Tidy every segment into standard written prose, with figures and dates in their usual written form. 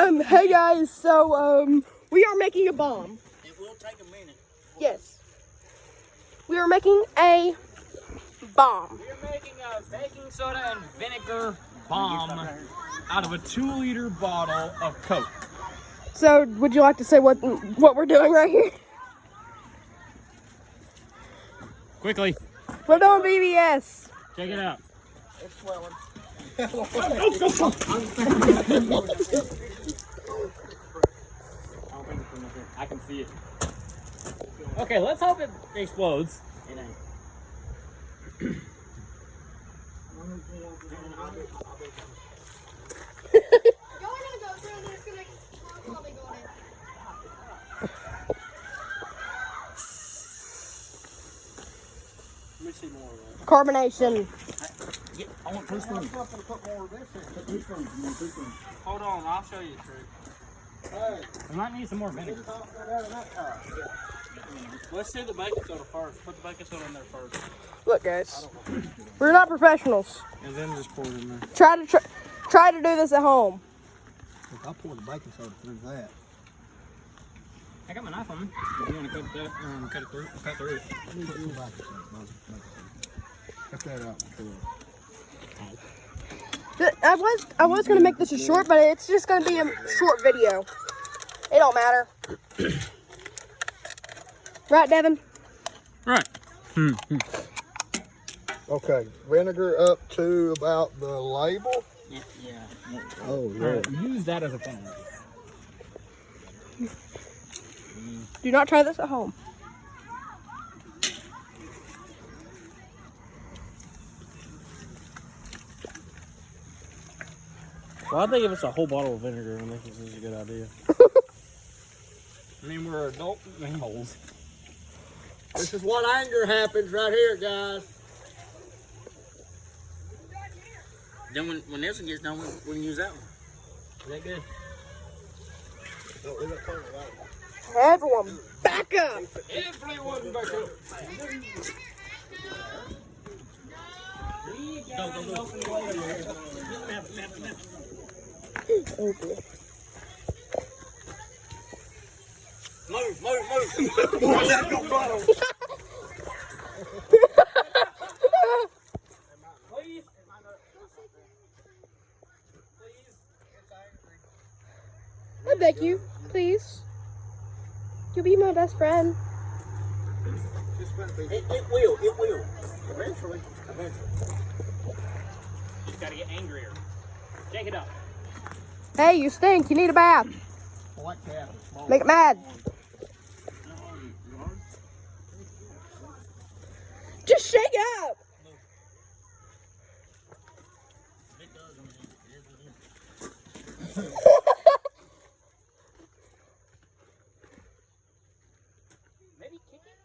Hey guys, so we are making a bomb. It will take a minute. Yes. We are making a bomb. We're making a baking soda and vinegar bomb out of a 2-liter bottle of Coke. So, would you like to say what we're doing right here? Quickly, We're doing VBS. check it out. It's swelling. I can see it. Okay, let's hope it explodes. It ain't. Let me see more of that. Carbonation. Yeah, I want 2 spoons. Hold on, I'll show you a trick. We might need some more vinegar. Let's do the baking soda first. Put the baking soda in there first. Look, guys, we're not professionals. And then just pour it in there. Try to do this at home. Look, I'll pour the baking soda through that. I got my knife on me. If you want to cut that, cut it through, cut through it. Cut that out. I was gonna make this a short, but it's just gonna be a short video. It don't matter. Right, Devin? Right. Okay, vinegar up to about the label. Yeah. Oh, Alright, use that as a thing. Do not try this at home. Well, I think if it's a whole bottle of vinegar, I think this is a good idea. I mean, we're adult animals. This is what anger happens right here, guys. Then when this one gets done, we can use that one. Is that good? Everyone, back up. Everyone back up. Move. Please. I beg you, please. You'll be my best friend. It will. Eventually. You just gotta get angrier. Shake it up. Hey, you stink. You need a bath. Make it mad. Just shake up. Maybe kick it.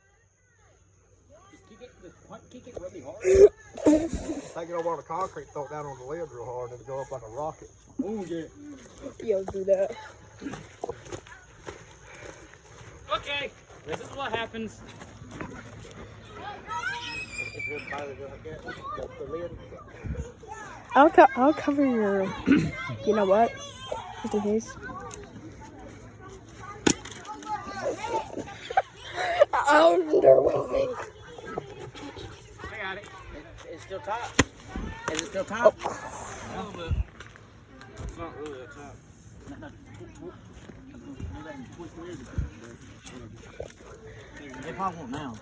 Just kick it really hard. Take it over on the concrete, throw it down on the lid real hard, and it'll go up like a rocket. Oh yeah. Yo, do that. Okay, this is what happens. I'll cover your. You know what? Just in case. Underwhelming. I got it. It's still top. Is it still top? A little bit. It's not really that top. They probably won't now.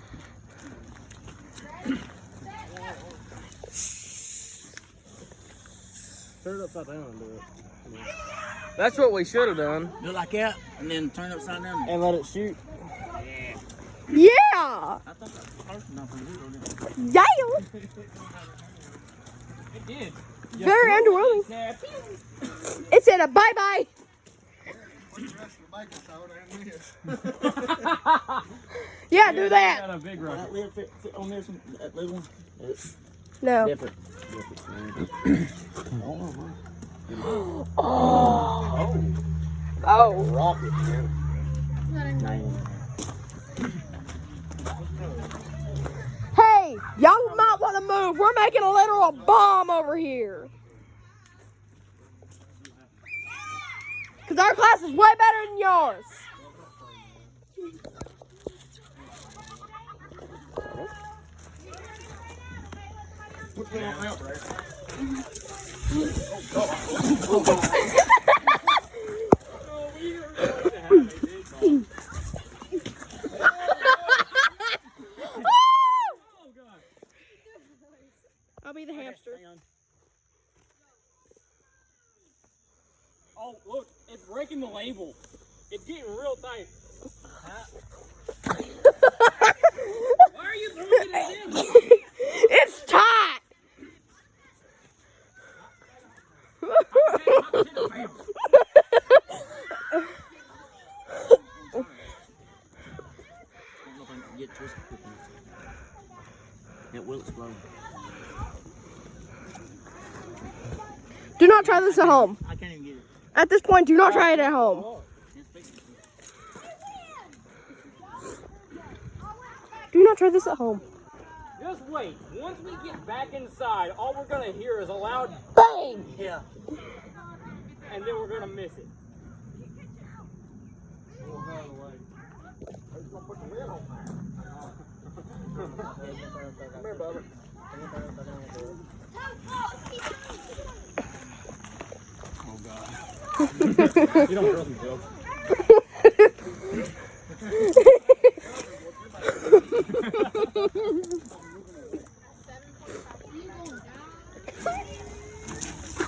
Turn it upside down and do it. That's what we should have done. Do it like that, and then turn it upside down. And let it shoot. Yeah. I thought that was close enough for you. Yeah. It did. Very underwhelming. It said a bye-bye. Yeah, do that. Got a big rocket. That lid fit on this one, that little one. No. Different. Oh. Rocket, man. Hey, y'all might want to move. We're making a literal bomb over here. Because our class is way better than yours. I'll be the hamster. Oh, look, it's breaking the label. It's getting real tight. Why are you throwing it at him? It's tight. Get twisted quick enough. It will explode. Do not try this at home. I can't even get it. At this point, do not try it at home. Do not try this at home. Just wait. Once we get back inside, all we're going to hear is a loud Bang! Yeah. and then we're going to miss it. Come here, Bubba. Oh, God. You don't trust me, Joe.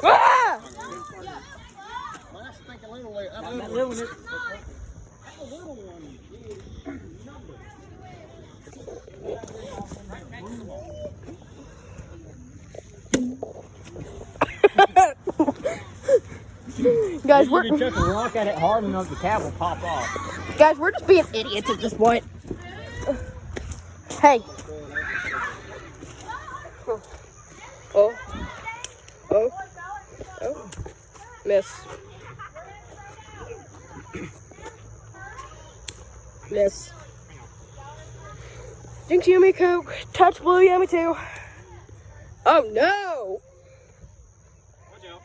Ah! Nice thinking little leg. That little one. That little one is number. Guys, You we're can chuck a rock at it hard enough, the cap will pop off. guys, we're just being idiots at this point. Hey. Oh. Oh. Oh. Miss. Miss. Drink yummy Coke. Touch blue yummy too. Oh no. Watch out.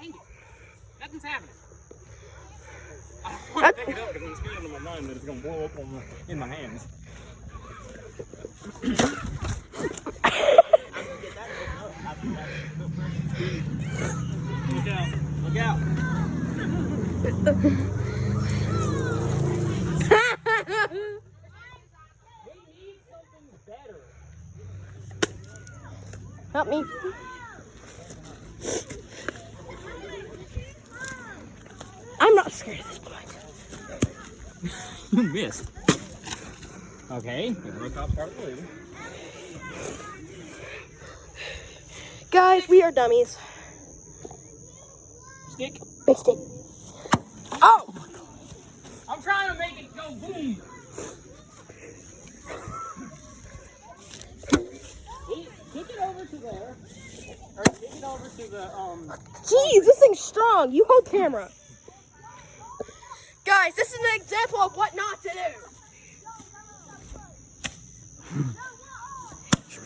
Dang it. Nothing's happening. I want to pick it up because it's getting in my mind that it's going to blow up in my hands. Look out. Look out. We need something better. Help me. I'm not scared at this point. You missed. Okay. The top part of the label. Guys, we are dummies. Stick. Big stick. Oh! I'm trying to make it go boom. Kick it over to there. Or kick it over to the Jeez, this thing's strong. You hold camera. Guys, this is an example of what not to do.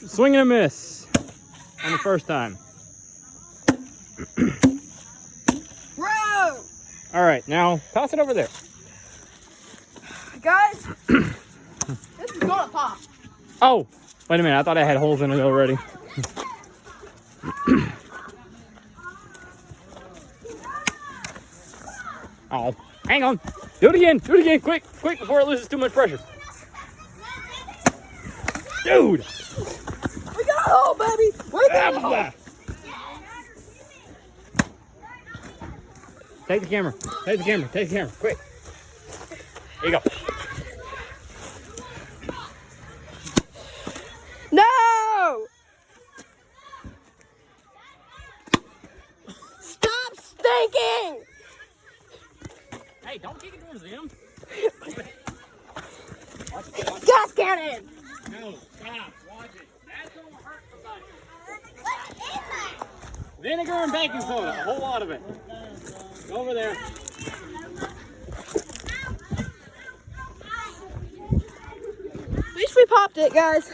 swing and a miss on the first time. Bro! All right, now toss it over there. Guys, this is gonna pop. Oh, wait a minute. I thought I had holes in it already. Oh, hang on. Do it again. Do it again. Quick, quick, before it loses too much pressure. Dude. We got a hole, baby. We got a hole. Ah, Take the camera. Take the camera. Take the camera. Quick. There you go. No! Stop stinking! Hey, don't kick it towards them. Gas cannon! No, stop. Watch it. That's going to hurt somebody. Vinegar and baking soda. A whole lot of it. Go over there. At least we popped it, guys.